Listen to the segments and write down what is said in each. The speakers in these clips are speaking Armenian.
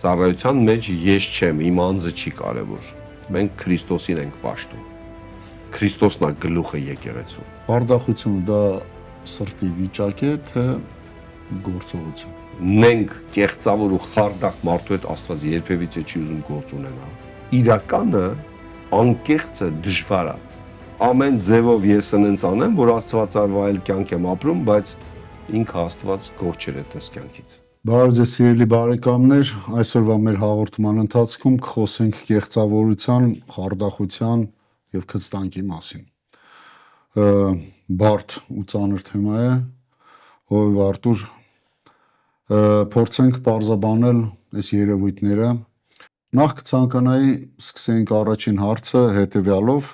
ծառայության մեջ ես չեմ, իմ անձը չի կարևոր։ Մենք Քրիստոսին ենք պաշտում։ Քրիստոսն է գլուխը եկեղեցու։ Խարդախությունը դա սրտի վիճակ է, թե գործողություն։ Մենք կեղծավոր ու խարդախ մարդու հետ Աստված երբևիցե չի ուզում գործ ունենալ։ Իրականը անկեղծը դժվար է։ Ամեն ձևով ես ընենց անեմ, որ Աստվածավայել կյանք եմ ապրում, բայց ինքը Աստված գործ չէր այդպես կյանքից։ Բարև ձեզ սիրելի բարեկամներ, այսօրվա մեր հաղորդման ընթացքում կխոսենք կեղծավորության, խարդախության եւ քծտանկի մասին։ Բարդ ու ծանր թեմա է, ով Արտուր, փորձենք պարզաբանել այս երևույթները։ Նախ կցանկանայի սկսենք առաջին հարցը հետեւյալով,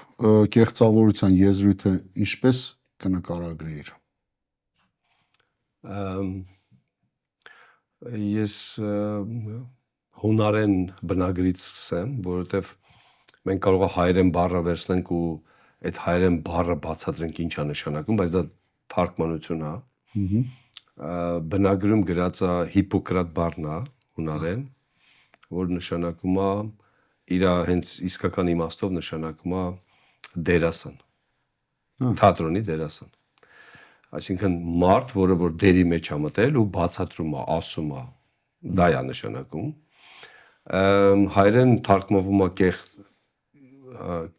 կեղծավորության եզրույթը ինչպես կնկարագրեիր։ Ես հունարեն բնագրից սկսեմ, որովհետև մենք կարող է հայերեն բառը վերցնենք ու այդ հայերեն բառը բացատրենք ինչ է նշանակում, բայց դա թարգմանություն է։ Բնագրում գրած է Հիպոկրատ բառն է հունարեն, որ նշանակում է իր հենց իսկական իմաստով նշանակում է դերասան։ Թատրոնի դերասան։ Այսինքն մարդ, որը որ դերի մեջ է մտել ու բացատրում է, ասում է, դա է նշանակում։ Հայերեն թարգմանվում է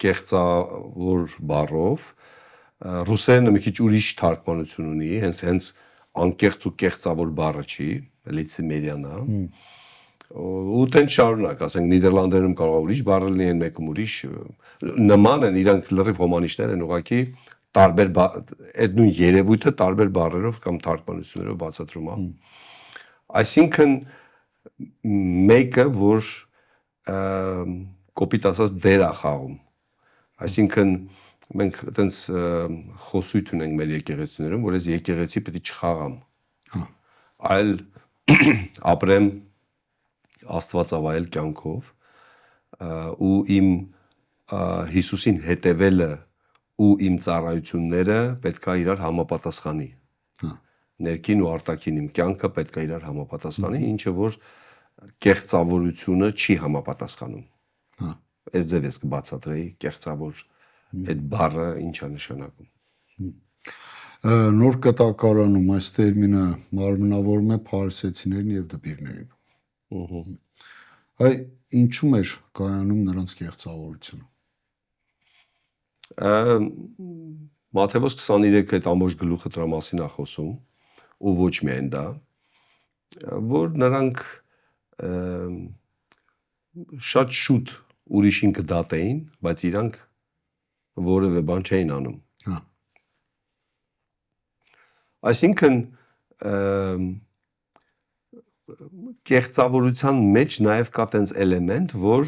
կեղծավոր բառով, ռուսերենը մի քիչ ուրիշ թարգմանություն ունի, հենց անկեղծ ու կեղծավոր բառը չի, լիցիմերիան է։ Ու տենց շարունակ, ասենք Նիդերլանդերում կարող է ուրիշ բառ լինեն, մեկում ուրիշ, նման են, իրանք լրիվ հոմանիշներ են, ուղղակի տարբեր այդ նույն երևույթը տարբեր բառերով կամ թարգմանություններով բացատրում է։ Այսինքն մեկը, որ կոպիտ ասած դեր է խաղում։ Այսինքն մենք այտենց խոսույթ ունենք մեր եկեղեցիներում, որ այս եկեղեցի պետք է չխաղամ, այլ ապրեմ Աստվածավայել կյանքով ու իմ Հիսուսին հետևելը ու իմ ծառայությունները պետք է իրար համապատասխանի։ Ներքին ու արտաքին իմ կյանքը պետք է իրար համապատասխանի, ինչը որ կեղծավորությունը չի համապատասխանում։ Այս ձև ես կբացատրեի կեղծավոր այդ բառը ինչ է նշանակում։ Նոր կտակարանում այս տերմինը մարմնավորում է փարիսեցիներին եւ դպիրներին։ Այ ինչու՞մ էր կայանում նրանց կեղծավորությունը։ Մատթեոս 23 այդ ամբողջ գլուխը դրա մասին է խոսում, ու ոչ միայն դա, որ նրանք շատ շուտ ուրիշին կդատեին, բայց իրանք որևէ բան չէին անում։ Այսինքն կեղծավորության մեջ նաև կա տենց էլեմենտ, որ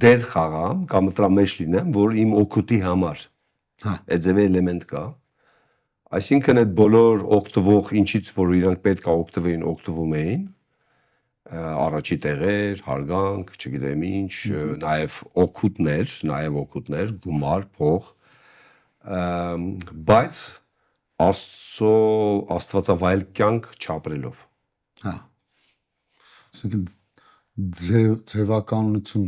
դեր խաղամ կամ դրա մեջ լինեմ, որ իմ օգուտի համար։ Այդ ձևի էլեմենտ կա։ Այսինքն այդ բոլոր օգտվող ինչից որ իրանք պետք է օգտվեին, օգտվում էին, առաջի տեղեր, հարգանք, չգիտեմ ինչ, նաև օգուտներ, գումար, փող, բայց Աստվածավայել կյանք չապրելով։ Այսինքն ձևականություն,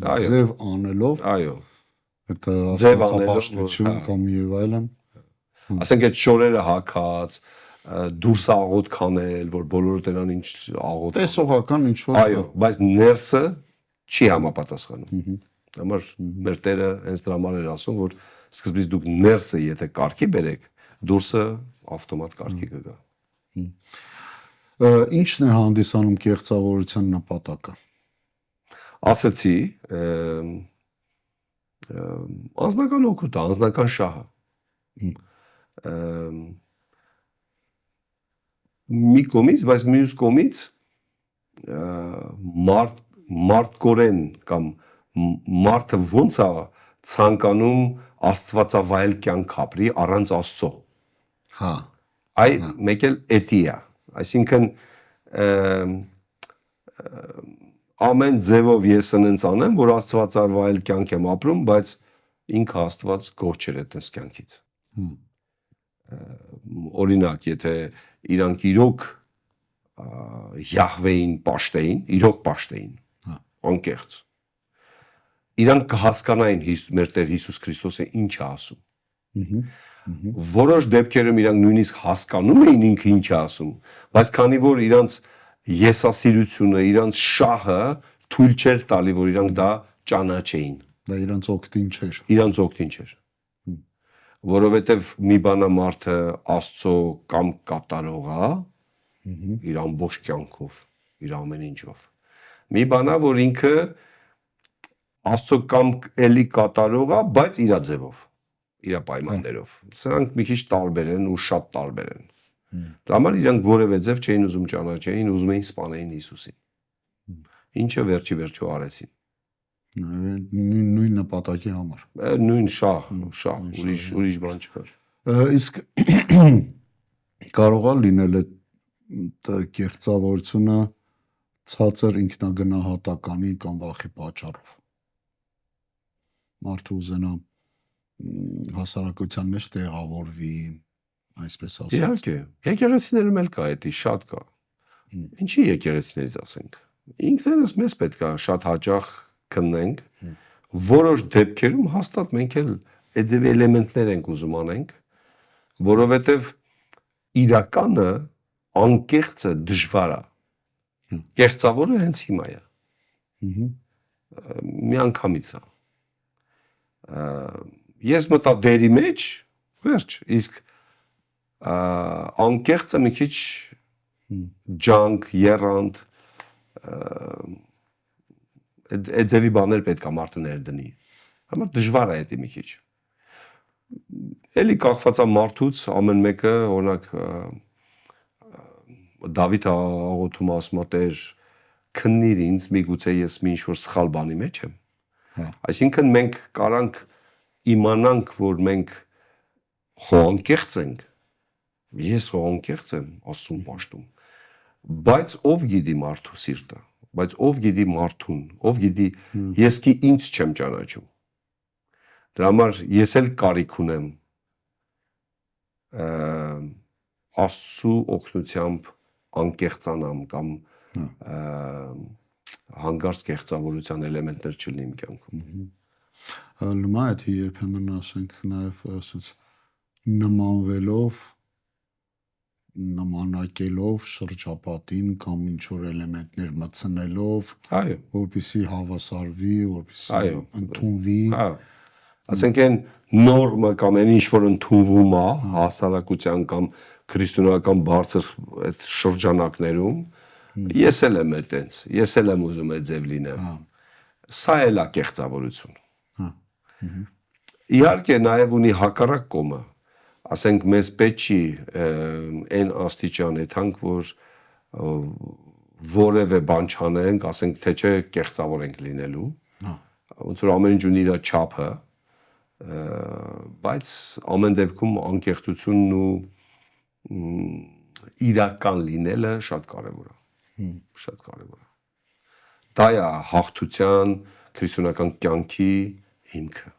ձև անելով, այո, այդ աստվածապաշտություն կամ եւ այլն։ Ասենք այդ շորերը հագած, դուրս աղոտ քանել, որ բոլորը տենան ինչ աղոտ։ Տեսողական ինչ որ։ Այո, բայց ներսը չի համապատասխանում։ Համար մեր Տերը հենց դրա համար էր ասում, որ սկզբից դուք ներսը եթե կարգի բերեք, դուրսը ավտոմատ կարգի կգա։ Ինչն է հանդիսանում կեղծավորության նպատակը։ Ասացի, անձնական օգուտը, անձնական շահը։ Մի կողմից, բայց մյուս կողմից մարդկորեն կամ մարդը ոնց է ցանկանում Աստվածավայել կյանք ապրի առանց Աստծո։ Այ մեկ էլ էտի է։ Այսինքն ամեն ձևով ես ընենց անեմ, որ Աստվածավայել կյանք եմ ապրում, բայց ինքը Աստված գործ չէր այդպես կյանքից։ Օրինակ, եթե իրանք իրոք Յահվեին պաշտեին, իրոք պաշտեին, անկեղծ։ Իրանք կհասկանային մեր Տեր Հիսուս Քրիստոսը ինչ է ասում։ Որոշ դեպքերում իրանք նույնիսկ հասկանում էին ինքը ինչ է ասում, բայց քանի որ իրանք եսասիրությունը, իրանք շահը թույլ չէր տալի, որ իրանք դա ճանաչեին։ Դա իրանց օգտին չէր։ Իրանք օգտին չէր։ Որովհետև մի բանա մարդը Աստծո կամ կատարող է, իր ամբողջ կյանքով, իր ամեն ինչով։ Մի բանա, որ ինքը Աստծո կամ էլի կատարող է, բայց իր ձևով, իր պայմաններով։ Սրանք մի քիչ տարբեր են ու շատ տարբեր են։ Դրա համար իրանք որևէ ձև չէին ուզում ճանաչեին, ուզում էին սպանեին Հիսուսին։ Ինչը վերջի վերջո արեցին։ Նույն նպատակի համար։ Նույն շահ, ուրիշ բան չկար։ Իսկ կարող է լինել այդ կեղծավորությունը ցածր ինքնագնահատականի կամ վախի պատճառով։ Մարդը ուզենա հասարակության մեջ տեղավորվի, այսպես ասած։ Իհարկե, եկեղեցիներում էլ կա դա, շատ կա։ Ինչի եկեղեցիներից ասենք։ Ինքներս մեզ պետք է շատ հաճախ քննենք, որոշ դեպքերում հաստատ մենք էլ այդ ձևի էլեմենտներ ենք ուզում անենք, որովհետև իրականը անկեղծը դժվար է։ Կեղծավորը հենց հիմա է։ Միանգամից է։ Ես մտա դերի մեջ, վերջ, իսկ անկեղծը մի քիչ ջանք, եռանդ, այդ ձևի բաներ պետք է մարդը ներդնի։ Համար դժվար է դա մի քիչ։ Էլի կախված է մարդուց, ամեն մեկը, օրինակ Դավիթ աղոթում ասում է Տեր քննիր ինձ, միգուցե ես մի ինչ-որ սխալ բանի մեջ եմ։ Այսինքն մենք կարանք իմանանք, որ մենք խոհանկեղծ ենք, ես խոհանկեղծ եմ, Աստծուն պաշտում, բայց ով գիտի մարդու սիրտը, բայց ով գիտի մարդուն, ով գիտի ես քի ինձ չեմ ճանաչում։ Դրա համար ես էլ կարիք ունեմ Աստծու օգնությամբ անկեղծանամ կամ հանգարց կեղծավորության էլեմենտներ չլինի իմ կյանքում։ Նման է թե երբեմն ասենք նաև ասած նմանվելով նմանակելով շրջապատին կամ ինչ որ էլեմենտներ մտցնելով, որպեսզի հավասարվի, որպեսզի ընդունվի։ Ասենք այն նորմը կամ այն ինչ որ ընդունվում է հասարակության կամ քրիստոնեական բարձր այդ շրջանակներում, ես էլ եմ այդտենց, ես էլ եմ ուզում այդ ձև լինեմ։ Սա էլ է կեղծավորություն։ Իհարկե նաև ունի հակառակ կողմը, ասենք մեզ պետք չի այն աստիճան եթանք, որ որևէ բան չանենք, ասենք թե չէ կեղծավոր ենք լինելու, ոնց որ ամեն ինչ ունի իր չափը, բայց ամեն դեպքում անկեղծությունն ու իրական լինելը շատ կարևոր է, շատ կարևոր է։ Դա է հաղթության, քրիստոնեական կյանքի հիմքը։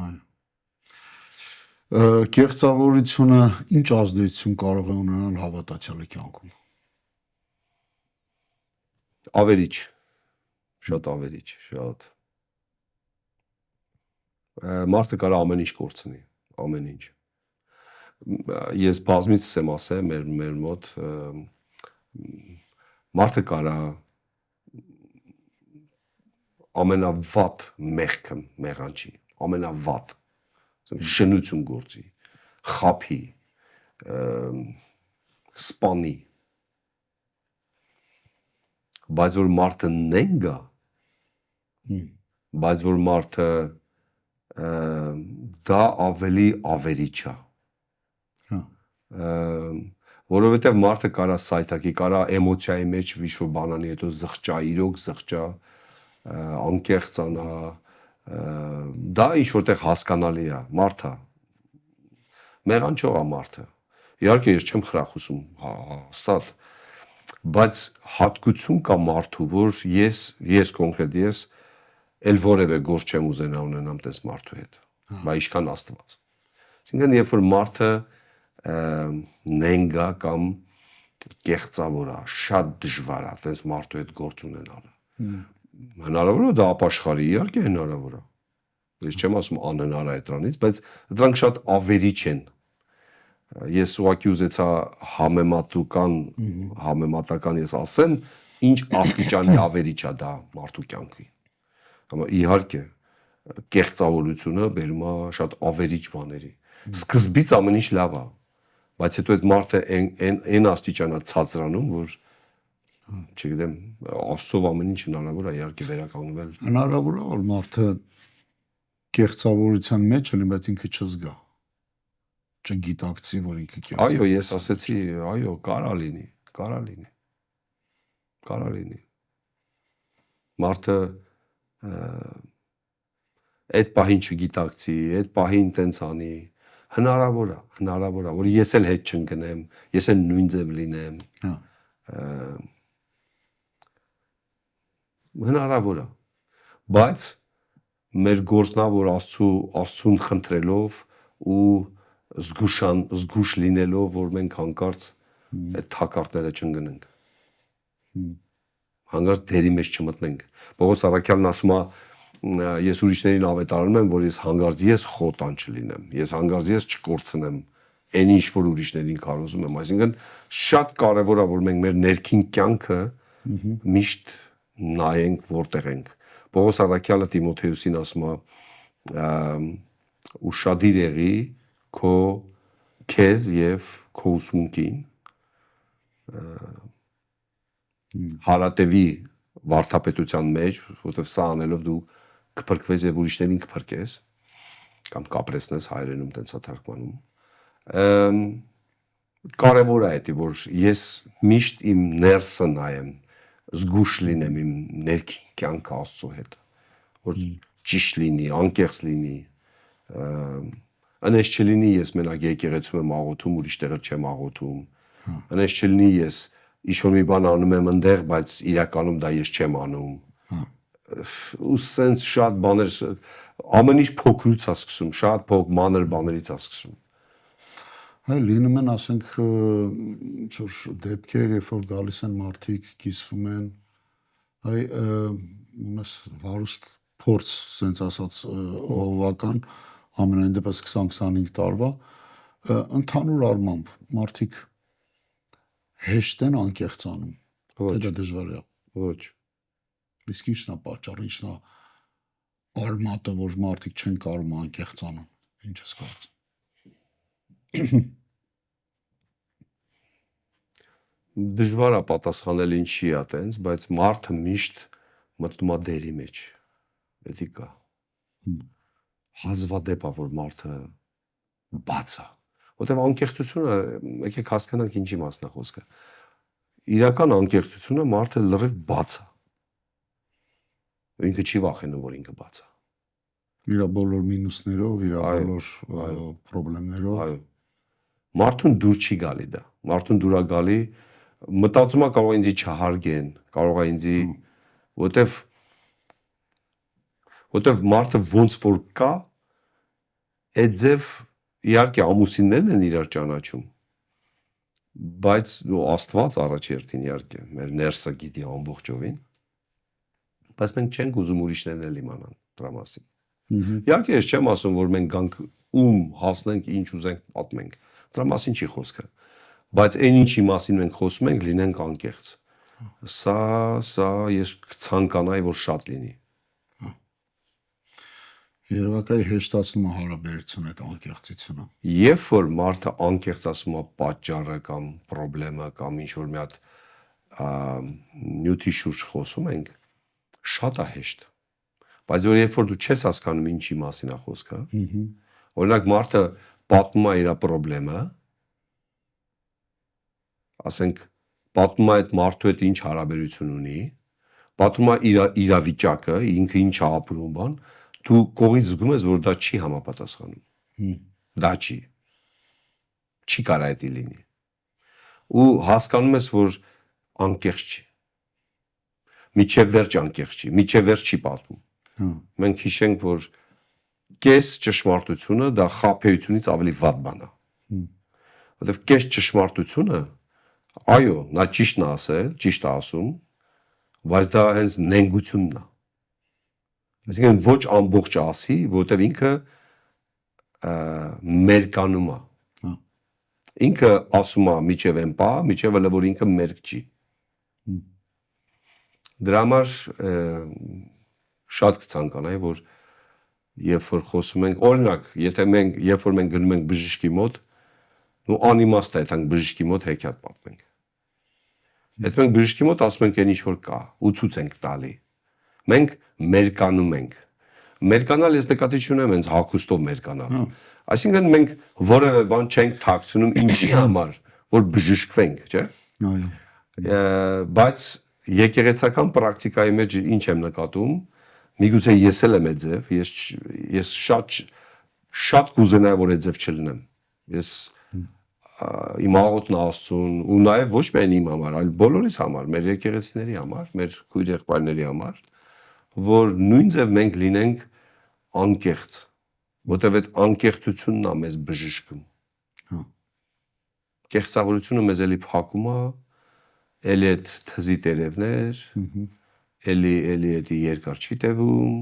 Այո։ Կեղծավորությունը ինչ ազդեցություն կարող է ունենալ հավատացյալի կյանքում։ Ավերիչ, շատ ավերիչ, շատ։ Մարդը կարող ամեն ինչ կորցնի, ամեն ինչ։ Ես բազմիցս եմ ասել մեր մոտ մարդը կարող ամենավատ մեղքը մեղանչի, ամենավատ շնություն գործի, խափի, սպանի, բայց որ մարդը նենգա, բայց որ մարդը դա ավելի ավերիչ է, որովհետև մարդը կարա սայթակի, կարա էմոցիայի մեջ ինչ-որ բանանի հետո զղջա, իրոք զղջա, անկեղծանա, դա ինչ-որտեղ հասկանալի է, մարդը, մեղանչող է մարդը, իհարկե ես չեմ խրախուսում, հաստատ, բայց հատկություն կա մարդու, որ ես կոնկրետ ես էլ որևէ գործ չեմ ուզենա ունենամ տես մարդու հետ, բա ինչքան Աստված։ Այսինքն երբ որ մարդը նենգա կամ կեղծավոր է, շատ դժվար է այդպես մարդու հետ գործ ունենալը։ Հնարավոր է դա ապաշխարի, իհարկե հնարավոր է։ Ես չեմ ասում անհնար է դրանից, բայց դրանք շատ ավերիչ են։ Ես ուղղակի ուզեցա համեմատական ես ասեմ, ինչ աստիճանի ավերիչ է դա մարդու կյանքի։ Amma իհարկե կեղծավորությունը բերում է շատ ավերիչ բաների։ Սկզբից ամեն ինչ լավ է, բայց հետո այդ մարդը այն աստիճանա ցածրանում, որ չգիտեմ, Աստծով ամեն ինչ հնարավոր է իհարկե վերականգնվել։ Հնարավոր է որ մարդը կեղծավորության մեջ լինի, բայց ինքը չզգա։ Չգիտակցի, որ ինքը կեղծ։ Այո, ես ասեցի, այո, կարա լինի։ Մարդը այդ պահին չգիտակցի, այդ պահին տենց անի, հնարավոր է, որ ես էլ հետ չընկնեմ, ես էլ նույն ձև լինեմ։ Հնարավոր է, բայց մեր գործն է, որ Աստծուն խնդրելով ու զգուշ լինելով, որ մենք հանկարծ այդ թակարդները չընկնենք։ Հանկարծ դերի մեջ չմտնենք։ Պողոս առաքյալն ասում է, ես ուրիշներին ավետարանում եմ, որ ես հանկարծ խոտան չլինեմ, ես հանկարծ չկորցնեմ այն ինչ որ ուրիշներին քարոզում եմ, այսինքն շատ կարևոր է որ մենք մեր ներքին կյանքը միշտ նայենք որտեղ ենք։ Պողոս առաքյալը Տիմոթեոսին ասում է ուշադիր եղի քեզ եւ քո ուսմունքին հարատևի վարդապետության մեջ, որովհետև սա անելով դու կփրկվես եւ ուրիշներին կփրկես կամ կապրեսնես հայերենում տենց է թարգմանում։ Կարևոր է դա, որ ես միշտ իմ ներսը նայեմ, զգուշ լինեմ իմ ներքին կյանքը Աստծո հետ, որ ճիշտ լինի, անկեղծ լինի, այնպես չլինի ես մենակ եկեղեցում եմ աղոթում, ուրիշ տեղը չեմ աղոթում, այնպես չլինի ես ինչ-որ մի բան անում եմ այնտեղ, բայց իրականում դա ես չեմ անում։ Ու սենց շատ բաներ, ամեն ինչ փոքրուց է սկսում, շատ մանր բաներից է սկսում։ Հայ լինում են, ասենք, ինչ-որ դեպքեր, երբ որ գալիս են մարդիկ, կիսվում են, հայ ունես հարուստ փորձ, սենց ասած, ողովական, ամենայն դեպս 20-25 տարվա, ընդհանուր առմամբ մարդիկ հեշտ են անկեղծանում, թե դա դժվար է։ Ոչ։ Իսկ ինչն է պատճառը, ինչն է արմատը, որ մարդիկ չեն կարող անկեղծանալ, ինչ ես կարծում։ Դժվար է պատասխանել ինչի է տենց, բայց մարդը միշտ մտնում է դերի մեջ։ Դա կա։ Հազվադեպ է, որ մարդը բաց է։ Որտեւ անկեղծությունը, եկեք հասկանանք ինչի մասն է խոսքը։ Իրական անկեղծությունը մարդը լրիվ բաց է։ Ինքը չի վախենում, որ ինքը բաց է։ Իր բոլոր մինուսներով, իր բոլոր խնդիրներով։ Այո։ Մարդուն դուր չի գալի դա։ Մարդուն դուր է գալի, մտածում է կարող է ինձ չհարգեն, կարող է ինձ, որտեվ մարդը ոնց որ կա, այդ ձև իհարկե ամուսիններն են իրար ճանաչում, բայց Աստված առաջերտին իհարկե մեր ներսը գիտի ամբողջովին, բայց մենք չենք ուզում ուրիշներն էլ իմանան դրա մասին։ Իհարկե ես չեմ ասում, որ մենք գանք հասնենք ինչ ուզենք պատմենք, դրա մասին չի խոսքը, բայց այն ինչի մասին մենք խոսում ենք, լինենք անկեղծ։ Սա ես ցանկանայի, որ շատ լինի։ Երևակայ հեշտացնում է հարաբերությունը այդ անկեղծությունը։ Երբ որ մարդը անկեղծացնում է պատճառը կամ խնդրեմը կամ ինչ որ մի հատ նյութի շուրջ խոսում ենք, շատ է հեշտ։ Բայց երբ որ դու չես հասկանում ինչի մասին է խոսքը, օրինակ մարդը պատմում է իր խնդրեմը, ասենք պատմում է այդ մարդու հետ ինչ հարաբերություն ունի, պատմում է իր իրավիճակը, ինքը ինչ է ապրում, բան, դու կողից զգում ես, որ դա չի համապատասխանում։ Դա չի կարա դա լինի։ Ու հասկանում ես, որ անկեղծ չի։ Միջև վերջ անկեղծ չի, միջև վերջ չի պատմում։ Մենք հիշենք, որ կես ճշմարտությունը դա խաբեությունից ավելի վատ բան է։ Որտեվ կես ճշմարտությունը Այո, նա ճիշտն է ասել, ճիշտ է ասում, բայց դա հենց նենգությունն է։ Այսինքն ոչ ամբողջ ասի, որտեվ ինքը մերկանում է։ Ինքը ասում է միջև են պա, միջև էլ որ ինքը մերկ չի։ Դրա համար շատ կցանկանայի, որ երբ որ խոսում ենք, օրինակ, եթե մենք երբ որ մենք գնում ենք բժշկի մոտ, ու անիմաստ է, այդանք բժշկի մոտ հեքիաթ պատմենք։ Եթե մենք բժշկի մոտ ասում ենք այն ինչ որ կա, ու ցույց ենք տալի, մենք մերկանում ենք։ Մերկանալ ես նկատի չունեմ հենց հագուստով մերկանալ։ Այսինքն մենք որևէ բան չենք թաքցնում ինչի համար, որ բժշկվենք, չէ՞։ Այո։ Բայց եկեղեցական պրակտիկայի մեջ ինչ եմ նկատում, միգուցե ես էլ եմ այդ ձև, ես շատ կուզենայի որ այդ ձև չլինեմ։ Ես իմ աղոթն Աստծուն ու նաև ոչ միայն իմ համար, այլ բոլորիս համար, մեր եկեղեցիների համար, մեր քույր եղբայրների համար, որ նույն ձև մենք լինենք անկեղծ, որտեղ այդ անկեղծությունն է մեզ բժշկում։ Կեղծավորությունը մեզ էլի փակում է, էլի այդ թզի տերևներ, էլի այդ երկար չի տևում,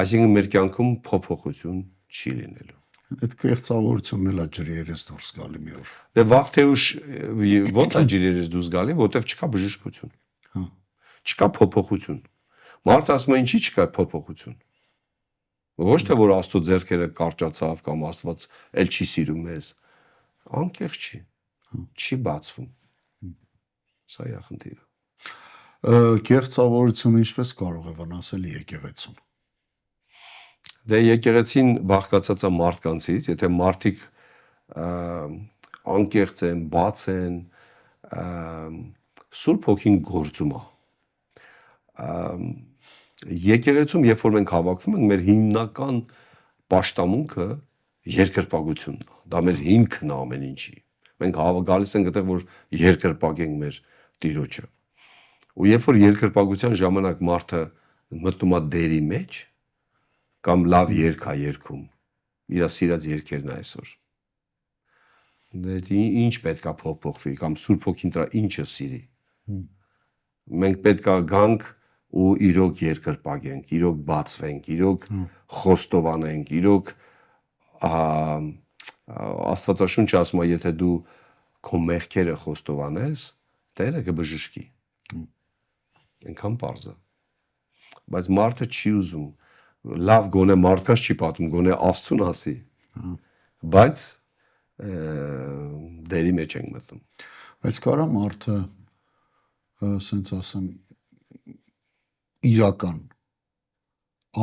այսինքն մեր կյանքում փոփոխություն չի լինելու։ Այդ կեղծավորությունն էլ է ջրերից դուրս գալի մի օր։ Դե վաղ թե ուշ ո՞նց է ջրերից դուրս գալի, որտեղ չկա բժշկություն։ Չկա փոփոխություն։ Մարդը ասում է ինչի չկա փոփոխություն։ Ոչ թե որ Աստծո ձեռքերը կարճացավ կամ Աստված էլ չի սիրում մեզ։ Անկեղծ չի։ Չի բացվում։ Սա է խնդիրը։ Կեղծավորությունը ինչպես կարող է վնասել եկեղեցուն։ Դե եկեղեցին բաղկացած է մարդկանցից, եթե մարդիկ անկեղծ են, բաց են, Սուրբ Հոգին գործում է։ Եկեղեցում, երբ որ մենք հավաքվում ենք, մեր հիմնական պաշտամունքը երկրպագությունն է։ Դա մեր հիմքն է ամեն ինչի։ Մենք գալիս ենք այդտեղ, որ երկրպագենք մեր Տիրոջը։ Ու երբ որ երկրպագության ժամանակ մարդը մտնում է դերի մեջ, կամ լավ երգ է երգում, իր սիրած երգերն է այսօր։ Դե ինչ պետք է փոխվի, կամ Սուրբ Հոգին դրա ինչը սիրի։ Մենք պետք է գանք ու իրոք երկրպագենք, իրոք բացվենք, իրոք խոստովանենք, իրոք Աստվածաշունչը ասում է, եթե դու քո մեղքերը խոստովանես, Տերը կբժշկի։ Այնքան պարզ է։ Բայց մարդը չի ուզում, լավ գոնե մարդկանց չի պատում, գոնե Աստծուն ասի։ Բայց դերի մեջ ենք մտնում։ Բայց կարա մարդը ասենց ասեմ իրական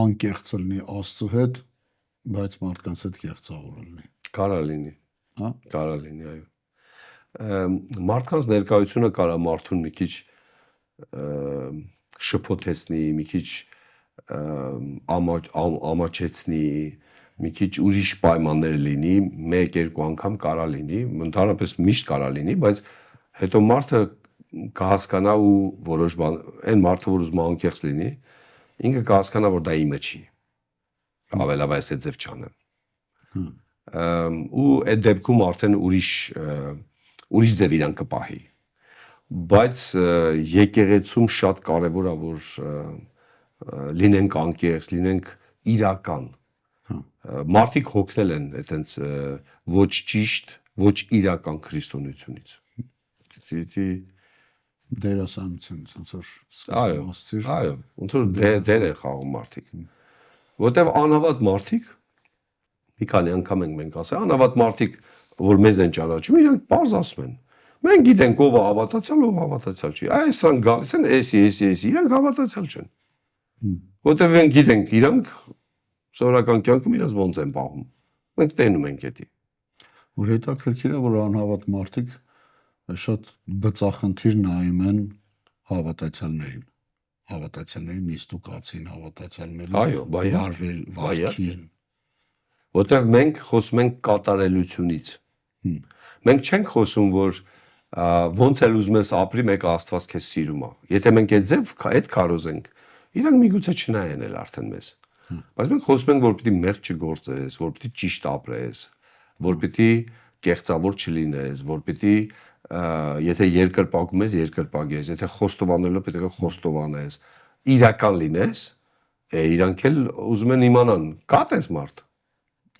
անկեղծ լինի Աստծո հետ, բայց մարդկանց հետ կեղծավոր լինի։ Կարա լինի։ Հա, կարա լինի, այո։ Մարդկանց ներկայությունը կարա մարդուն մի քիչ շփոթեցնի, մի քիչ ամաչեցնի, մի քիչ ուրիշ պայմաններ լինի, 1-2 անգամ կարա լինի, ընդհանրապես միշտ կարա լինի, բայց հետո մարդը կհասկանա ու որոշ բան, այն մարդը, որ ուզում է անկեղծ լինի, ինքը կհասկանա, որ դա իմը չի։ Ավելավ այս ձև չանեմ։ Ու այդ դեպքում արդեն ուրիշ ձև իրան կպահի։ Բայց եկեղեցում շատ կարևոր է, որ լինենք անկեղծ, լինենք իրական։ Մարդիկ հոգնել են այտենց ոչ ճիշտ, ոչ իրական քրիստոնեությունից։ Դերասանությունից, ոնց որ ասցիր։ Այո, ոնց որ դեր են խաղում մարդիկ։ Որտեվ անհավատ մարդիկ, մի քանի անգամ ենք մենք ասել, անհավատ մարդիկ, որ մեզ են ճանաչում, իրանք պարզ ասում են։ Մենք գիտենք ով է հավատացյալ, ով հավատացյալ չի։ Այսան գալիս են, էսի, իրանք հավատացյալ չեն։ Որտեվ մենք գիտենք իրանք սովորական կյանքում իրաց ոնց են պահում։ Մենք տենում ենք դա։ Ու հետաքրքիր է, որ անհավատ մարդիկ շատ բծախնդիր նայում են հավատացյալներին նիստուկացին, հավատացյալներին։ Այո, վարքին։ Որտեվ մենք խոսում ենք կատարելությունից։ Մենք չենք խոսում, որ ոնց էլ ուզում ես ապրի, մեկը Աստված քեզ սիրում է։ Եթե մենք այդ քարոզենք, իրանք միգուցե չնայեն էլ արդեն մեզ։ Բայց մենք խոսում ենք, որ պիտի մեղք չգործես, որ պիտի ճիշտ ապրես, որ պիտի կեղծավոր չլինես, որ պիտի եթե երկրպագում ես, երկրպագես, եթե խոստովանելով պետք է խոստովանես, իրական լինես, իրանք էլ ուզում են իմանան, կա տես մարդ։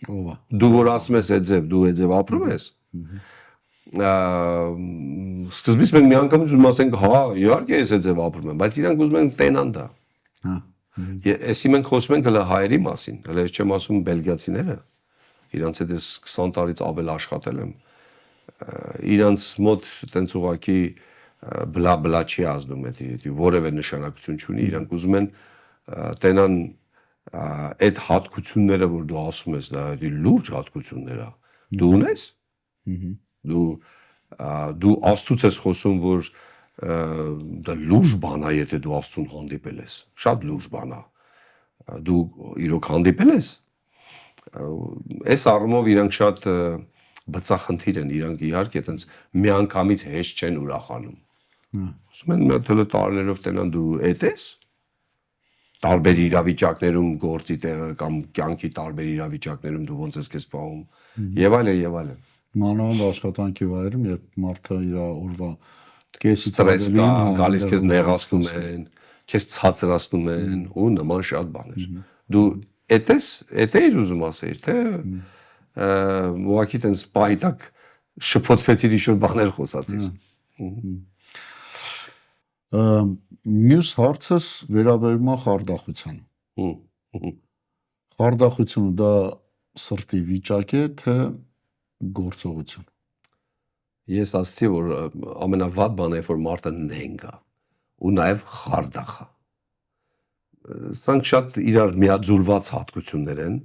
Ով է։ Դու որ ասում ես այդ ձև, դու այդ ձև ապրում ես։ Սկզբից մենք մի անգամ ուզում ասենք, հա, իհարկե ես այդ ձև ապրում եմ, բայց իրանք ուզում են տենան դա։ Հա։ Էսի մենք խոսում ենք հələ հայերի մասին, հələ ես չեմ ասում բելգիացիները, իրանց հետ ես 20 տարից ավել աշխատել եմ, իրանց մոտ տենց ուղղակի բլա չի ազդում, էդի որևէ նշանակություն չունի, իրանք ուզում են տենան այդ հատկությունները, որ դու ասում ես, դա էդի լուրջ հատկություններ է, դու ունես, դու Աստծուց ես խոսում, որ դա լուրջ բան է, եթե դու Աստծուն հանդիպել ես, շատ լուրջ բան է, դու իրոք հանդիպել ես, այս առումով իրանք շատ բծախնդիր են, իրանք իհարկե այտենց միանգամից հեշտ չեն ուրախանում, ասում են մի հատ հələ տարիներով տենան դու էդ ես, տարբեր իրավիճակներում գործի տեղը կամ կյանքի տարբեր իրավիճակներում դու ոնց ես քեզ պահում եւ այլն եւ այլն մանավանդ աշխատանքի վայրում, երբ մարդը իր օրվա կեսից ստրես կա, գալիս քեզ նեղացնում են, քեզ ցածրացնում են ու նման շատ բաներ։ Դու էդ ես ուզում ասեիր, թե ուղղակի տենց պահի տակ շփոթվեցիր ինչ-որ բաներ խոսացիր։ Մյուս հարցս վերաբերում է խարդախությանը։ Խարդախությունը դա սրտի վիճակ է, թե գործողություն։ Ես ասացի, որ ամենավատ բանը է, որ մարդը նենգ է ու նաև խարդախ է։ Սրանք շատ իրար միաձուլված հատկություններ են։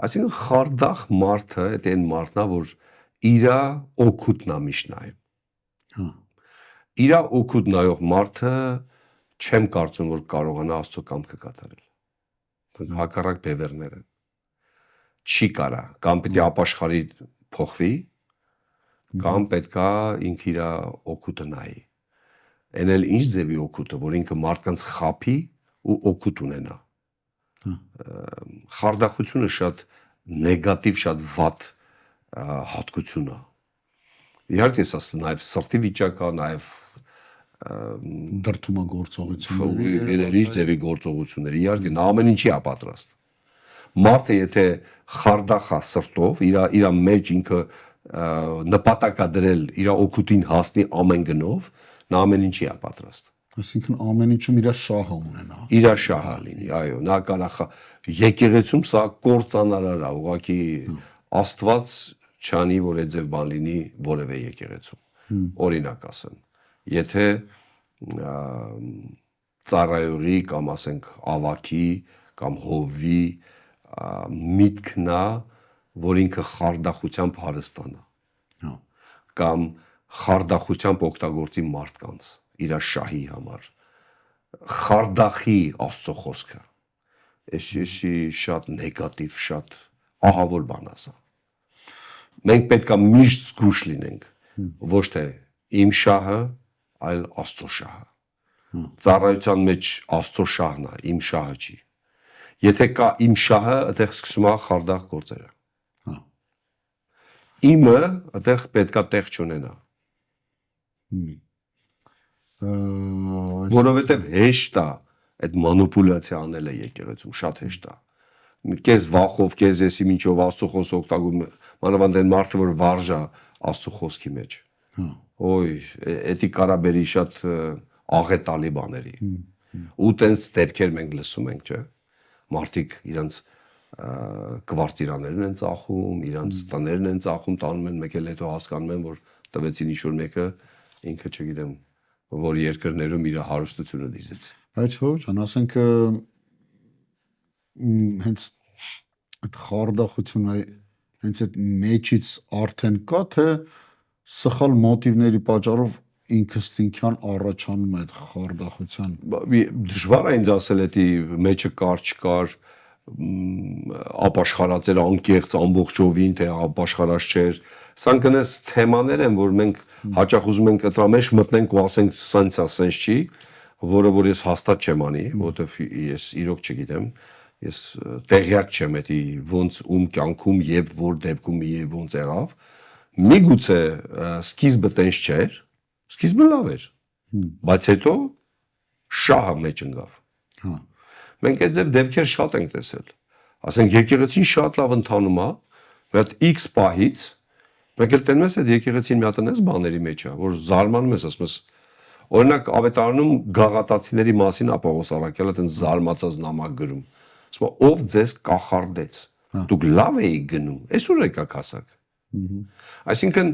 Այսինքն խարդախ մարդը, դա այն մարդն է, որ իր օգուտն է միշտ նայում։ Հա։ Իր օգուտ նայող մարդը չեմ կարծում, որ կարողանա Աստծո կամքը կատարել։ Հակառակ բևեռներ են։ Չի կարա, կամ պետք է ապաշխարի փոխվի, կամ պետքա ինքը իր օգուտը նայի։ Այն էլ ինչ ձևի օգուտը, որ ինքը մարդկանց խափի ու օգուտ ունենա։ Խարդախությունը շատ նեգատիվ, շատ վատ հատկություն է։ Իհարկե սա նաև սրտի վիճակ է, նաև դրդում է գործողությունների, երևի ձևի գործողություններ։ Իհարկե նա ամեն ինչի է պատրաստ։ Մարդը եթե խարդախ է սրտով, իր մեջ ինքը նպատակ է դրել իր օգուտին հասնի ամեն գնով, նա ամեն ինչի է պատրաստ։ Այսինքն ամեն ինչում իր շահը ունենա։ Իր շահը լինի, այո, նա կարող է եկեղեցում սա կործանարար է, ուղղակի Աստված չանի, որ այդ ձև բան լինի որևէ եկեղեցում։ Օրինակ ասեմ, եթե ծառայողի կամ ասենք ավակի կամ հովվի միտքն է, որ ինքը խարդախությամբ հարստանա կամ խարդախությամբ օգտագործի մարդկանց իր շահի համար, խարդախի Աստծո խոսքը, էսի շատ նեգատիվ, շատ ահավոր բան ասա։ Մենք պետք է միշտ զգուշ լինենք, ոչ թե իմ շահը, այլ Աստծո շահը։ Ծառայության մեջ Աստծո շահն է, իմ շահը չի։ Եթե կա իմ շահը, այդտեղ սկսում է խարդախ գործերը։ Իմը այդտեղ պետքա տեղ չունենա։ Որովհետև հեշտ է այդ մանիպուլյացիա անելը եկեղեցում, շատ հեշտ է։ Կես վախով, կես եսի մինչով Աստծո խոսքը օգտագործում, մանավանդ այն մարդը, որ վարժ է Աստծո խոսքի մեջ։ Ոյ, էդի կարաբերի շատ աղետալի բաների։ Ու տենց դեպքեր մենք լսում ենք, չէ՞։ Մարդիկ իրանց կվարտիրաներն են ծախում, իրանց տներն են ծախում, տանում են, մեկ էլ հետո հասկանում են, որ տվեցին ինչ-որ մեկը, ինքը չգիտեմ, որ երկրներում իր հարստությունը դիզեց։ Բայց հոճան, ասենք հենց այդ խարդախությունը հենց այդ մեջից արդեն կա, թե սխալ մոտիվների պատճառով ինքստինքյան առաջանում է այդ խարդախության։ Դժվար է ինձ ասել, էդի մեջը կար չկար, ապաշխարած էր անկեղծ ամբողջովին, թե ապաշխարած չէր։ Սրանք այնպես թեմաներ են, որ մենք հաճախ ուզում ենք դրա մեջ մտնենք ու ասենք սենց է, սենց չի, որը որ ես հաստատ չեմ անի, որովհետև ես իրոք չգիտեմ, ես տեղյակ չեմ էդի ոնց ում կյանքում եւ որ դեպքում եւ ոնց եղավ։ Միգուցե սկիզբը տենց չէր, սկիզբը լավ էր, բայց հետո շահը մեջ ընկավ։ Հա։ Մենք այդ ձև դեպքեր շատ ենք տեսել։ Ասենք եկեղեցին շատ լավ ընթանում է, մի հատ X պահից, մեկ էլ տենում ես այդ եկեղեցին մի հատ այնպես բաների մեջ է, որ զարմանում ես, ասում ես, օրինակ ավետարանում գաղատացիների մասին է Պողոս Առաքյալը այդպես զարմացած նամակ գրում։ Ասում է, ով ձեզ կախարդեց։ Դուք լավ էիք գնում, այսօր եկաք հասակ։ Այսինքն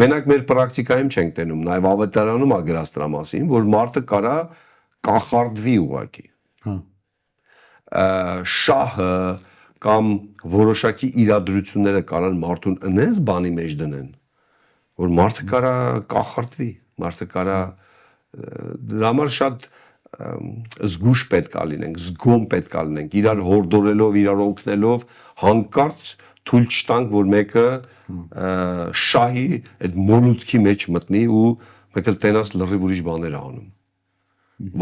մենակ մեր պրակտիկայում չենք տենում, նաև ավետարանում է գրած դրա մասին, որ մարդը կարա կախարդվի ուղղակի։ Շահը կամ որոշակի իրադրությունները կարան մարդուն այնպես բանի մեջ դնեն, որ մարդը կարա կախարդվի, մարդը կարա դրա համար շատ զգուշ պետք է լինենք, զգոմ պետք է լինենք, իրար հորդորելով, իրար օգնելով, հանկարծ թույլ չտանք, որ մեկը շահի այդ մոլուցքի մեջ մտնի ու մեկ էլ տենաս լրիվ ուրիշ բաներ անում։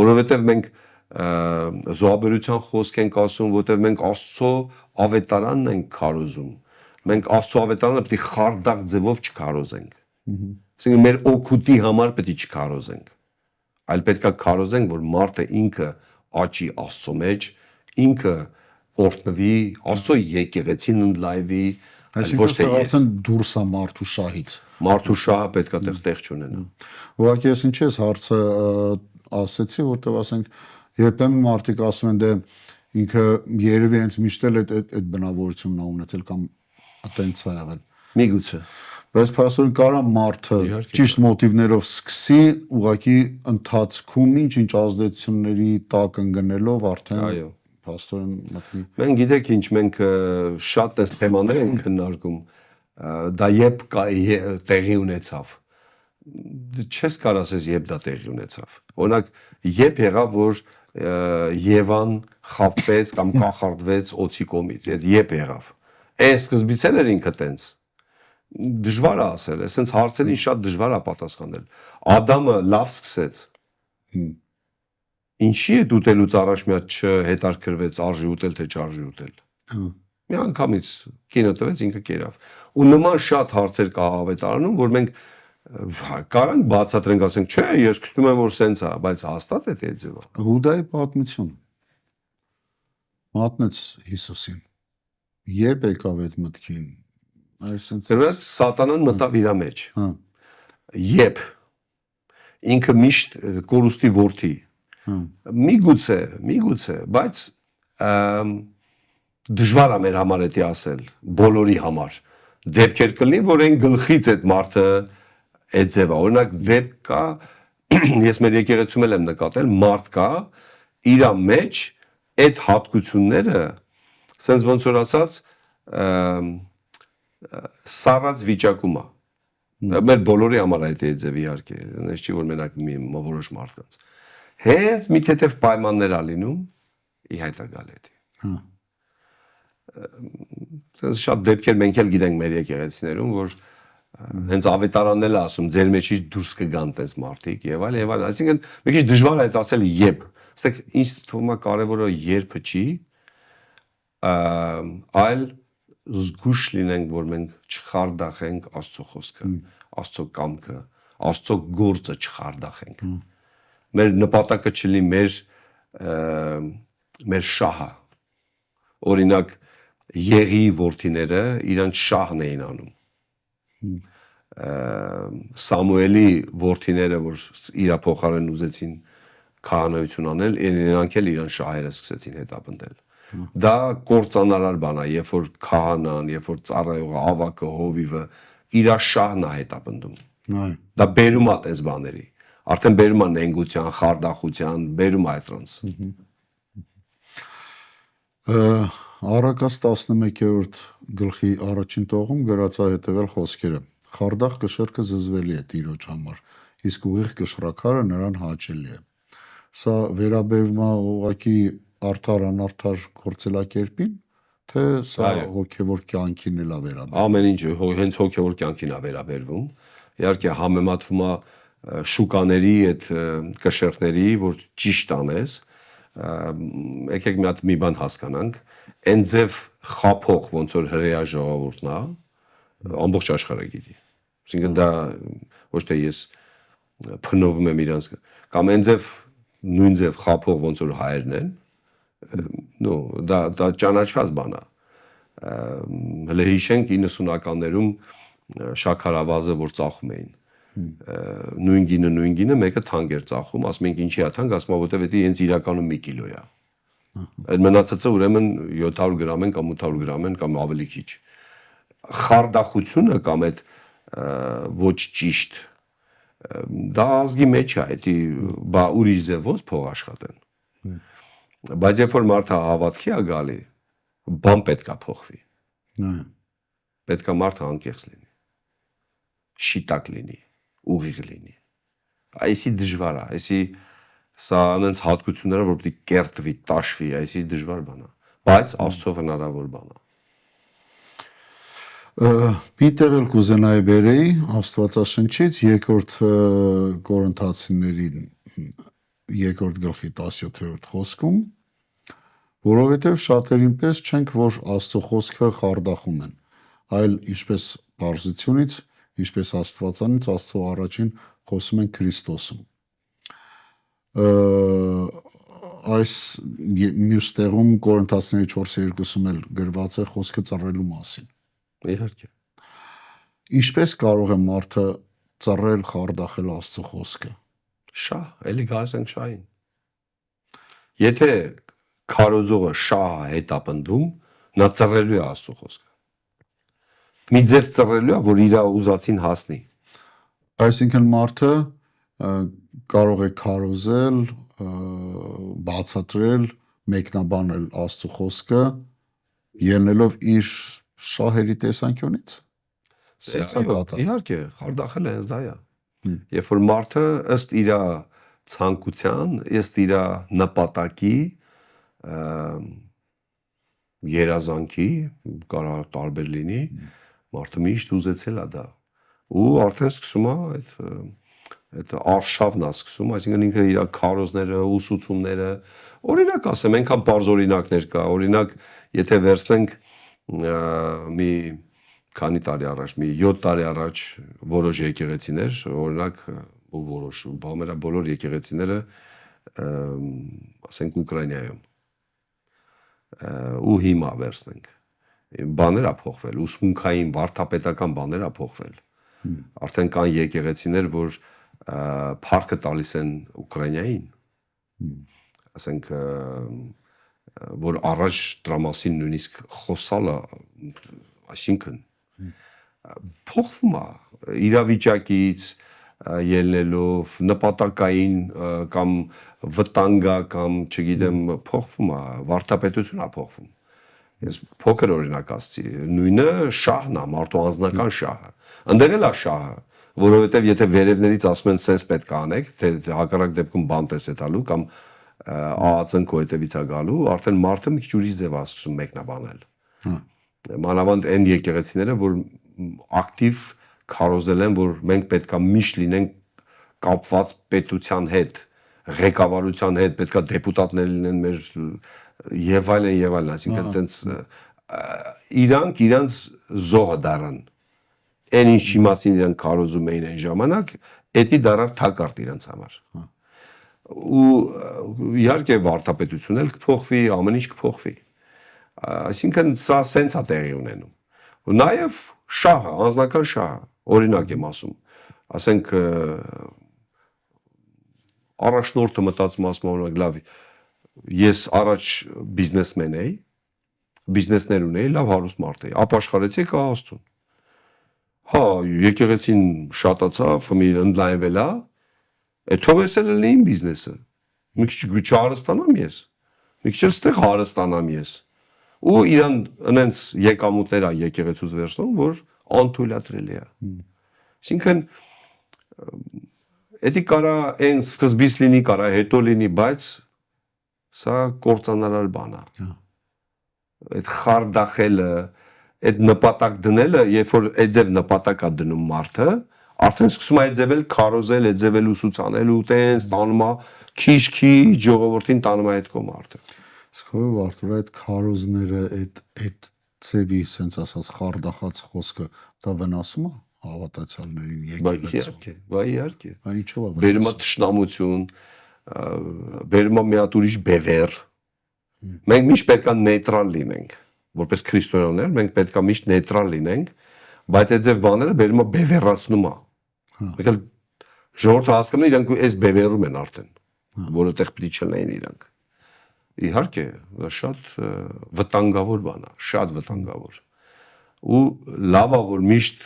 Որովհետև մենք զոհաբերության խոսք ենք ասում, որովհետև մենք Աստծո ավետարանն ենք քարոզում։ Մենք Աստծո ավետարանը պետք է խարդախ ձևով չքարոզենք։ Այսինքն մեր օգուտի համար պետք է չքարոզենք, այլ պետք է քարոզենք, որ մարդը ինքը աճի Աստծո մեջ, ինքը օրհնվի, Աստծո եկեղեցին ընդլայվի, ոչ թե ես։ Այսինքն դուրս է մարդու շահից։ Մարդու շահը պետք է տեղ չունենա։ Ուղղակի ես ինչի ես հարցը ասեցի, որտեղ ասենք երբեմն մարդիկ ասում են դե ինքը երևի հենց միշտ էլ այդ բնավորությունն է ունեցել կամ այտենց է եղել։ Միգուցե։ Բայց փաստորեն կարա մարդը ճիշտ մոտիվներով սկսի ուղղակի ընթացքում ինչ ազդեցությունների տակ ընկնելով արդեն Այո։ փաստորեն մտնի։ Մենք գիտեք ինչ, մենք շատ այս թեմաներ ենք քննարկում, դա երբ տեղի ունեցավ։ Չես կարող ասես երբ դա տեղի ունեցավ։ Օրինակ, երբ եղավ, որ Եվան խաբվեց կամ կախարդվեց օձի կողմից, այդ երբ եղավ։ Այն սկզբից էր ինքը տենց։ Դժվար է ասել, այսպես հարցերին շատ դժվար է պատասխանել։ Ադամը լավ սկսեց։ Ինչի է ուտելուց առաջ մի հատ չհետարքրվեց արժի ուտել թե չարժի ուտել։ Մի անգամից կինը տվեց ինքը կերավ։ Ու նման շատ հարցեր կա ավետարանում, որ մենք կարանք բացատրենք, ասենք, չէ, ես գտնում եմ, որ սենց է, բայց հաստատ է այդ ձևը։ Հուդայի պատմություն մատնեց Հիսուսին։ Երբ եկավ այդ մտքին։ Այսինքն դրանց սատանան մտավ իր մեջ։ Հա։ Երբ ինքը միշտ կորուստի որդի։ Միգուցե, բայց դժվար է մեր համար դա ասել, բոլորի համար։ Դեպքեր կլինի, որ այն գլխից այդ մարդը այդ ձևա։ Օրինակ դեպք կա, ես մեր եկեղեցում եմ նկատել, մարդ կա, իր մեջ այդ հատկությունները, sense ոնց որ ասած, սառած վիճակում է։ Մեր բոլորի համար այդ է ձև իհարկե, այնպես չի որ մենակ մի որոշ մարդկանց։ Հենց մի թեթև պայմաններ ա լինում, ի հայտ է գալ էդի։ Sense շատ դեպքեր մենք էլ գիտենք մեր եկեղեցիներում, որ հենց ավետարանն էլ ասում, ձեր մեջից դուրս կգան տես մարդիկ եւ այլ եւ այլ։ Այսինքն մի քիչ դժվար է այդ ասել երբ։ Այստեղ ինձ թվում է կարևորը երբը չի, այլ զգուշ լինենք, որ մենք չխարդախենք Աստծո խոսքը, Աստծո կամքը, Աստծո գործը չխարդախենք։ Մեր նպատակը չլինի մեր շահը։ Օրինակ Եղիի որդիները իրանց շահն էին անում։ Սամուելի որդիները, որ իր փոխարեն ուզեցին քահանայություն անել, իրանք էլ իրան շահերը սկսեցին հետապնդել։ Դա կործանարար բան է, երբ որ քահանան, երբ որ ծառայողը, ավակը, հովիվը իր շահն է հետապնդում։ Դա բերում է այդպես բաների։ Արդեն բերում է նենգության, խարդախության, բերում է այդրանց։ Առակաց 11-րդ գլխի առաջին տողում գրած է հետևյալ խոսքերը. Խարդախ կշռքը զզվելի է Տիրոջ համար, իսկ ուղիղ կշռաքարը նրան հաճելի է։ Սա վերաբերվում է ուղղակի արդար անարդար գործելակերպին, թե սա հոգևոր կյանքին էլ է վերաբերվում։ Ամեն ինչ հենց հոգևոր կյանքին է վերաբերվում։ Իհարկե համեմատվում է շուկաների այդ կշեռների, որ ճիշտ անես, եկեք մի հատ մի բան հասկանանք, այն ձև խափող ոնց որ հրեա ժողովուրդն է, ամբողջ աշխարհը գիտի։ Այսինքն դա ոչ թե ես փնովում եմ իրանց կամ այն ձև նույն ձև խափող ոնց որ հայերն են, դա ճանաչված բան է։ Հələ հիշենք 90-ականներում շաքարավազը որ ծախում էին։ Նույն գինը մեկը թանկ էր ծախում, ասում ենք ինչի է թանկ, ասում որովհետև դա հենց իրականում 1 կիլո է։ Այդ մնացածը ուրեմն 700 գրամ են կամ 800 գրամ են կամ ավելի քիչ։ Խարդախությունը կամ այդ ոչ ճիշտ դա ազգի մեջ է, դա ուրիշ ձև ոնց փող աշխատեն։ Բայց երբ որ մարդը հավատքի է գալի, բան պետքա փոխվի։ Պետքա մարդը անկեղծ լինի, շիտակ լինի, ուղիղ լինի։ Այսի դժվար է, այսի սա անենց հատկությունները որ պիտի կերտվի, տաշվի, այսի դժվար բան է, բայց Աստծո հնարավոր բան է։ Մի տեղ էլ կուզենայի բերեի Աստվածաշնչից երկրորդ Կորինթացիներին 2 գլխի 17-րդ խոսքում, որովհետև շատերին պես չենք, որ Աստծո խոսքը խարդախում են, այլ ինչպես բարձությունից, ինչպես Աստվածանից Աստծո առաջին խոսում են Քրիստոսում։ Այս մյուս տեղում Կորինթացիների 4:2-ում էլ գրված է խոսքը ծռելու մասին։ Իհարկե։ Ինչպես կարող է մարդը ծռել, խարդախել Աստծո խոսքը։ Շահ, էլի գալիս ենք շահին։ Եթե քարոզողը շահը հետ ապնդում, նա ծռելու է Աստծո խոսքը։ Մի ձև ծռելու է, որ իր ուզածին հասնի։ Այսինքն մարդը կարող է քարոզել, բացատրել, մեկնաբանել Աստծո խոսքը, ելնելով իր շահերի տեսանկյունից։ Իհարկե, խարդախելը հենց դա է։ Երբ որ մարդը ըստ իր ցանկության, ըստ իր նպատակի, երազանքի, կարող տարբեր լինի, մարդը միշտ ուզեցել է դա։ Ու արդեն սկսում է այդ արշավն է սկսում, այսինքն ինքը իր քարոզները, ուսուցումները, օրինակ ասեմ, այնքան պարզ օրինակներ կա, օրինակ, եթե վերցնենք մի քանի տարի առաջ, մի 7 տարի առաջ որոշ եկեղեցիներ, օրինակ ու որոշ բոլոր եկեղեցիները, ասենք Ուկրաինայում, ու հիմա վերցնենք, բաներ է փոխվել, ուսմունքային, վարդապետական բաներ է փոխվել, արդեն կան եկեղեցիներ, որ փառքը տալիս են Ուկրաինային, ասենք, որ առաջ դրա մասին նույնիսկ խոսալը, այսինքն փոխվում է իրավիճակից ելնելով նպատակային կամ վտանգա կամ չգիտեմ փոխվում է վարդապետությունն է փոխվում։ Ես փոքր օրինակ ասացի, նույնը շահն է, մարդու անձնական շահը։ Ընդեղ էլ է շահը, որովհետև եթե վերևներից ասում են սենց պետք է անեք, թե հակառակ դեպքում բանտես է տալու կամ ԱԱՑ-ն քո հետևից է գալու, արդեն մարդը մի քիչ ուրիշ ձև է սկսում մեկնաբանել։ Մանավանդ այն եկեղեցիները, որ ակտիվ քարոզել են, որ մենք պետքա միշտ լինենք կապված պետության հետ, ղեկավարության հետ, պետքա դեպուտատներ լինեն մեր եւ այլն, այսինքն այտենց իրանք իրանց զոհը դարան։ Այն ինչի մասին իրանք քարոզում էին այն ժամանակ, էդի դարավ թակարդ իրանց համար։ Ու իհարկե վարդապետությունն էլ կփոխվի, ամեն ինչ կփոխվի։ Այսինքն սա սենց է տեղի ունենում։ Ու նաև շահը, անձնական շահը, օրինակ եմ ասում, ասենք առաջնորդը մտածում ասում օրինակ լավ, ես առաջ բիզնեսմեն էի, բիզնեսներ ունեի, լավ հարուստ մարդ էի, ապաշխարեցի կա Աստծուն։ Հա, եկեղեցին շատացավ, մի ընդլայնվել է, թող ես էլ լինի իմ բիզնեսը։ Մի քիչ չհարստանամ ես։ Մի քիչ ստեղ հարստանամ ես։ Ու իրան այնց եկամուտներ է եկեղեցուց վերցնում, որ անթույլատրելի է։ Այսինքն էդի կարա այն սկզբից լինի, կարա հետո լինի, բայց սա կործանարար բան է։ Այդ խարդախելը, այդ նպատակ դնելը, երբ որ այդ ձև նպատակ է դնում մարդը, արդեն սկսում է այդ ձև էլ քարոզել, այդ ձև էլ ուսուցանել ու տենց տանում է քիչ ժողովրդին տանում է այդ կոմարտը։ Իսկ ով Արթուր այդ քարոզները, այդ ձևի, ասենց ասած, խարդախած խոսքը դա վնասում է հավատացյալներին Իհարկե, իհարկե։ Ինչով է Բերում է թշնամություն, բերում է մի հատ ուրիշ բևեռ։ Մենք միշտ պետք է նեյտրալ լինենք, որպես քրիստոնյաներ, մենք պետք է միշտ նեյտրալ լինենք, բայց այդ ձև բաները բերում է բևեռացնում է։ Մեկ էլ ժողովուրդը հասկանում է, իրանք այս բևեռում են արդեն, որտեղ պիտի չլինեն իրանք։ Իհարկե, դա շատ վտանգավոր բան է, շատ վտանգավոր։ Ու լավ է, որ միշտ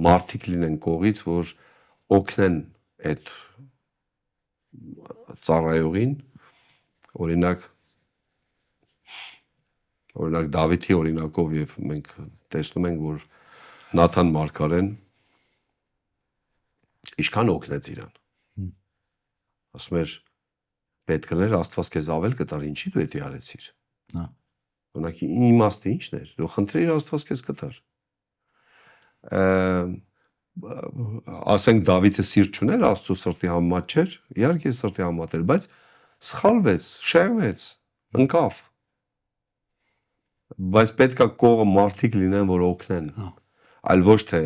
մարդիկ լինեն կողից, որ օգնեն այդ ծառայողին, օրինակ Դավիթի օրինակով եւ մենք տեսնում ենք, որ Նաթան մարգարեն ինչքան օգնեց իրան։ Ասում էր պետք էր Աստված քեզ ավել կտար, ինչի դու դա արեցիր։ Օրինակ իմաստը ի՞նչն էր։ Դու խնդրեիր Աստված քեզ կտար։ Ասենք Դավիթը սիրտ չուներ, Աստծո սրտի համեմատ չէր, իհարկե սրտի համեմատ էր, բայց սխալվեց, շեղվեց, ընկավ։ Բայց պետք է կողը մարդիկ լինեն, որ օգնեն, այլ ոչ թե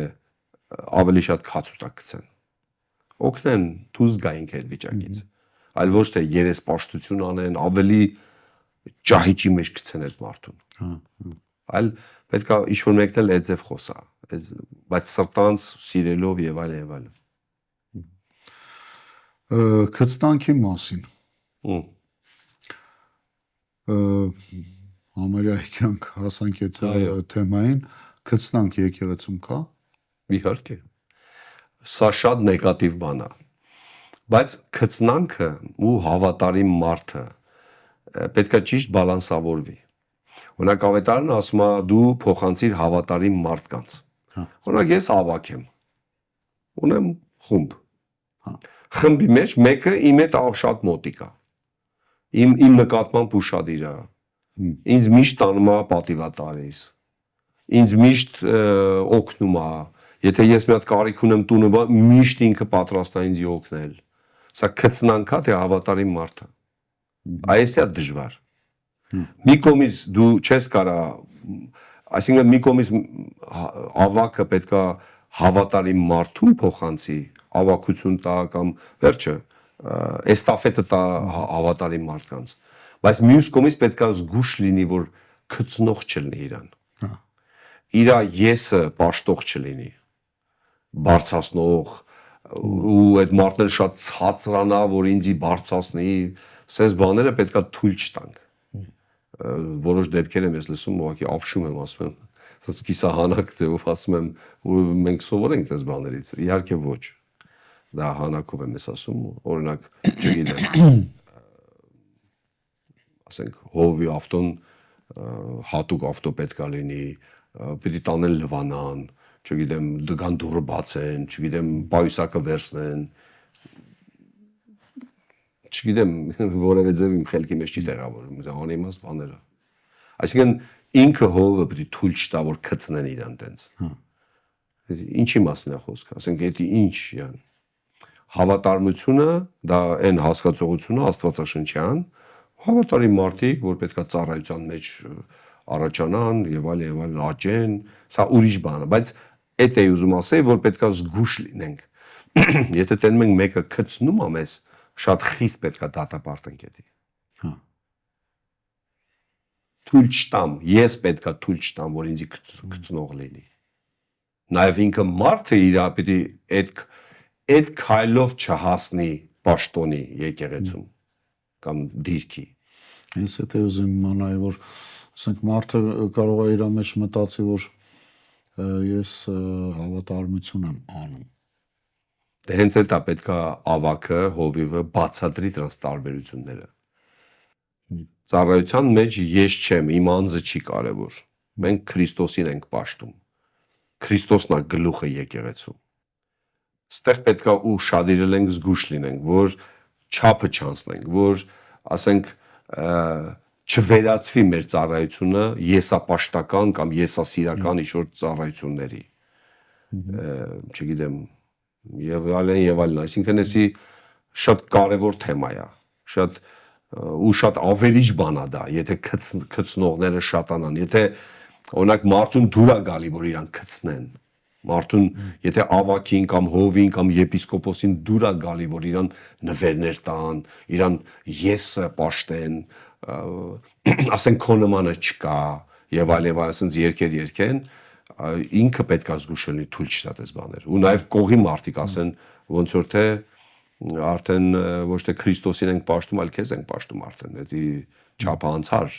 ավելի շատ քացուտակ գցեն։ Օգնեն դուրս գային այդ վիճակից, այլ ոչ թե երեսպաշտություն անեն, ավելի ճահիճի մեջ գցեն այդ մարդուն։ Այլ պետք է ինչ-որ մեկն էլ այդ ձև խոսա, բայց սրտանց սիրելով եւ այլն եւ այլն։ Քծտանքի մասին։ Համարյա եկանք հասանք այդ թեմային, քծտանք եկեղեցում կա։ Իհարկե։ Սա շատ նեգատիվ բան է։ Բայց քծնանքը ու հավատարիմ մարդը պետք է ճիշտ բալանսավորվի։ Օրինակ ավետարանը ասում է դու փոխանցիր հավատարիմ մարդկանց։ Օրինակ ես ավակ եմ։ Ունեմ խումբ։ Խմբի մեջ մեկը իմ հետ շատ մոտիկ է։ Իմ նկատմամբ ուշադիր է։ Ինձ միշտ տանում է պատիվատարիս։ Ինձ միշտ օգնում է։ Եթե ես մի հատ կարիք ունեմ տունը, միշտ ինքը պատրաստ է ինձ օգնել։ Սա քծնանք է, թե հավատարիմ մարդը։ Այս է դժվար։ Մի կողմից դու չես կարա, այսինքն մի կողմից ավակը պետքա հավատարիմ մարդուն փոխանցի, ավակություն տա կամ վերջը, էստաֆետը տա հավատարիմ մարդկանց։ Բայց մյուս կողմից պետքա զգուշ լինի, որ քծնող չլինի իրան։ Իրա եսը պաշտող չլինի, բարձրացնող ու այդ մարդն էլ շատ ցածրանա, որ ինձի բարձրացնի, սենց բաները պետքա թույլ չտանք։ Որոշ դեպքեր եմ ես լսում, ուղղակի ապշում եմ, ասում եմ, ասած կիսահանակ ձևով ասում եմ, ու մենք սովորենք դες բաներից։ Իհարկե ոչ։ Դա հանակով եմ ես ասում, օրինակ, չգիտեմ, ասենք հովի ավտոն հատուկ ավտո պետքա լինի, պիտի տանեն լվանան, չգիտեմ, դգան դուռը բացեն, չգիտեմ, պայուսակը վերցնեն, չգիտեմ, որևէ ձև իմ խելքի մեջ չի տեղավորում, անիմաստ բաները։ Այսինքն ինքը հովը պիտի թույլ չտա, որ քծնեն իրան տենց։ Ինչի մասն է խոսքը, ասենք դա ինչ յան։ Հավատարմությունը դա այն հասկացողությունը աստվածաշնչյան, հավատարիմ մարդիկ, որ պետքա ծառայության մեջ առաջանան եւ այլն աճեն, սա ուրիշ բան է, բայց այդ է ուզում ասել, որ պետքա զգուշ լինենք։ Եթե տենում ենք մեկը քծնում է մեզ, շատ խիստ պետքա դատապարտենք դա։ Թույլ չտամ, ես պետքա թույլ չտամ, որ ինձի քծնող լինի։ Նաեւ ինքը մարդը իր պիտի այդ քայլով չհասնի պաշտոնի եկեղեցում կամ դիրքի։ Ես էդ ուզում իմանալ, որ ասենք մարդը կարող է իր մեջ մտածի, որ ես հավատարմություն եմ անում։ Դե հենց այդ է պետքա ավակը, հովիվը բացատրի դրանց տարբերությունները։ Ծառայության մեջ ես չեմ, իմ անձը չի կարևոր։ Մենք Քրիստոսին ենք պաշտում։ Քրիստոսն է գլուխը եկեղեցու։ Ստեղ պետքա ուշադիրել ենք, զգուշ լինենք, որ չափը չանցնենք, որ ասենք չվերածվի մեր ծառայությունը եսապաշտական կամ եսասիրական ինչ-որ ծառայությունների։ Չգիտեմ, եւ այլն, այսինքն էսի շատ կարևոր թեմա է, շատ ավերիչ բան է դա, եթե քծնողները շատանան, եթե օրինակ մարդուն դուր է գալի, որ իրան քծնեն, Մարդուն եթե ավակին կամ հովին կամ եպիսկոպոսին դուր է գալի, որ իրան նվերներ տան, իրան եսը պաշտեն, ասեն քո նմանը չկա եւ այլ ասենց երկեր երկեն, ինքը պետք է զգուշ լինի, թույլ չտա դες բաներ։ Ու նաեւ կողի մարդիկ ասեն ոնց որ թե արդեն ոչ թե Քրիստոսին ենք պաշտում, այլ քեզ ենք պաշտում արդեն։ Դա չափանցար,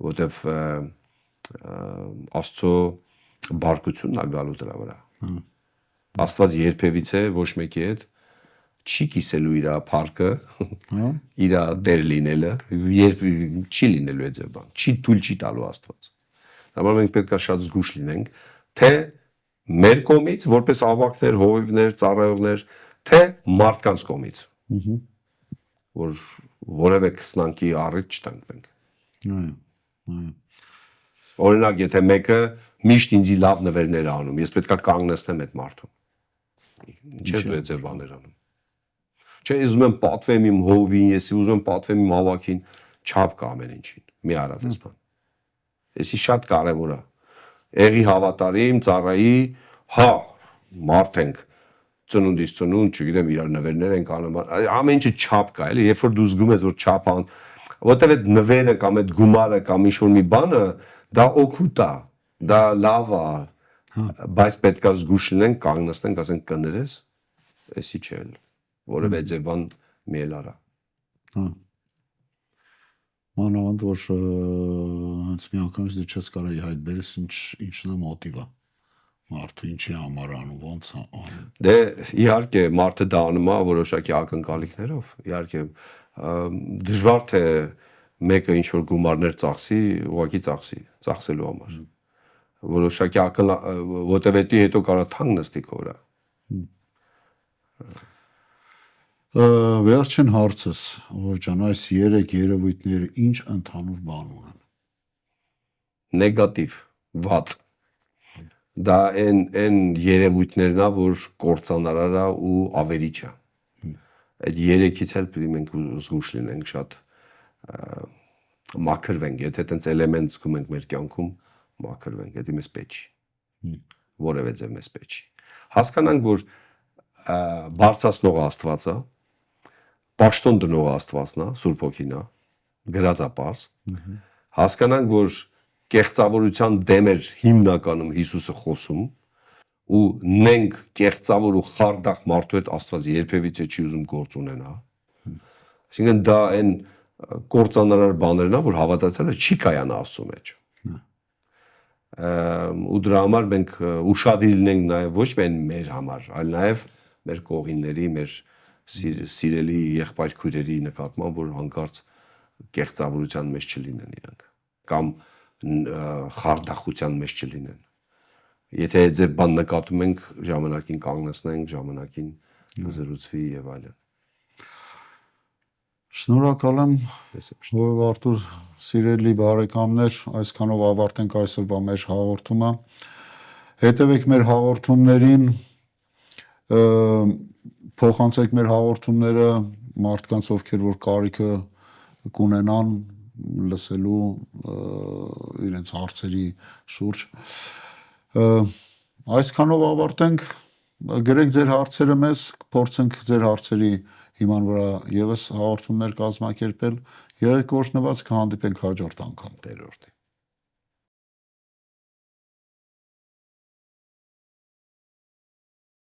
որտեվ Աստծո բարկությունն է գալու դրա վրա։ Աստված երբևիցե ոչ մեկի հետ չի կիսելու իր փառքը, իր դեր լինելը, երբ չի լինելու այդ ձև բան, չի թույլ չի տալու Աստված։ Համար մենք պետք է շատ զգուշ լինենք, թե մեր կողմից, որպես ավակներ, հովիվներ, ծառայողներ, թե մարդկանց կողմից, որ որևէ քսնանկի առիթ չտանք մենք։ Օրինակ, եթե մեկը միշտ ինձի լավ նվերներ է անում, ես պետք է կանգնեցնեմ այդ մարդուն։ Ինչ է դու այդ ձև բաներ անում։ Չէ, ես ուզում եմ պատվեմ իմ հովին, ես ուզում եմ պատվեմ իմ ավակին, չափ կա ամեն ինչին։ Մի արա դες բան։ Էսի շատ կարևոր է։ Եղի հավատարիմ, ծառայի, հա, մարդ ենք, ծնունդից ծնունդ, չգիտեմ, իրար նվերներ ենք անում, ամեն ինչը չափ կա, էլի, երբ որ դու զգում ես, որ չափ ան, որտեվ այդ նվերը կամ այդ գումարը կամ ինչ-որ մի բանը, դա օգուտ է, դա լավ է, բայց պետք է զգուշ լինենք, կանգնեցնենք, ասենք կներես, էսի չէ, որևէ ձև բան մի էլ արա։ Մանավանդ որ հենց մի անգամից դու չես կարա հայտ բերես ինչն է մոտիվը մարդու ինչի համար անում ոնց անում։ Դե իհարկե մարդը դա անում է որոշակի ակնկալիքներով, իհարկե դժվար թե մեկը ինչ որ գումարներ ծախսի, ուղղակի ծախսելու համար։ Որոշակի որտեվ էդի հետո կարա թանկ նստի քո վրա։ Վերջին հարցս, ով ջան, այս 3 երևույթները ինչ ընդհանուր բան ունեն։ Նեգատիվ, վատ։ Դա այն երևույթներն է, որ կործանարար է ու ավերիչ է։ Այդ 3-ից էլ պետք է մենք զգուշ լինենք շատ մաքրվենք, եթե այդպես էլեմենտ զգում ենք մեր կյանքում, մաքրվենք, դա մեզ պետք չի։ Որևէ ձև մեզ պետք չի։ Հասկանանք, որ բարձրացնող Աստվածը, պաշտոն դնող Աստվածն է, Սուրբ Հոգին է, գրած է պարզ։ Հասկանանք, որ կեղծավորության դեմ էր հիմնականում Հիսուսը խոսում ու նենք կեղծավոր ու խարդախ մարդու հետ Աստված երբևիցե չի ուզում գործ ունենա։ Այսինքն դա այն կործանարար բաներն է, որ հավատացյալը չի կայանա Աստծո մեջ։ Ու դրա համար մենք ուշադիր լինենք նաև ոչ միայն մեր համար, այլ նաև մեր կողինների, մեր սիրելի եղբայր քույրերի նկատմամբ, որ հանկարծ կեղծավորության մեջ չլինեն իրանք կամ խարդախության մեջ չլինեն։ Եթե այդ ձև բան նկատում ենք, ժամանակին կանգնեցնենք, ժամանակին զրուցվի եւ այլն։ Շնորհակալ եմ, ով Արտուր, սիրելի բարեկամներ, այսքանով ավարտենք այսօրվա մեր հաղորդումը։ Հետևեք մեր հաղորդումներին, փոխանցեք մեր հաղորդումները մարդկանց, ովքեր որ կարիքը կունենան լսելու իրենց հարցերի շուրջ։ Այսքանով ավարտենք, գրեք ձեր հարցերը մեզ, փորձենք ձեր հարցերի հիման վրա եւս հաղորդումներ կազմակերպել։ Եղեք օրհնված, կհանդիպենք հաջորդ անգամ։ Տեր օրհնի։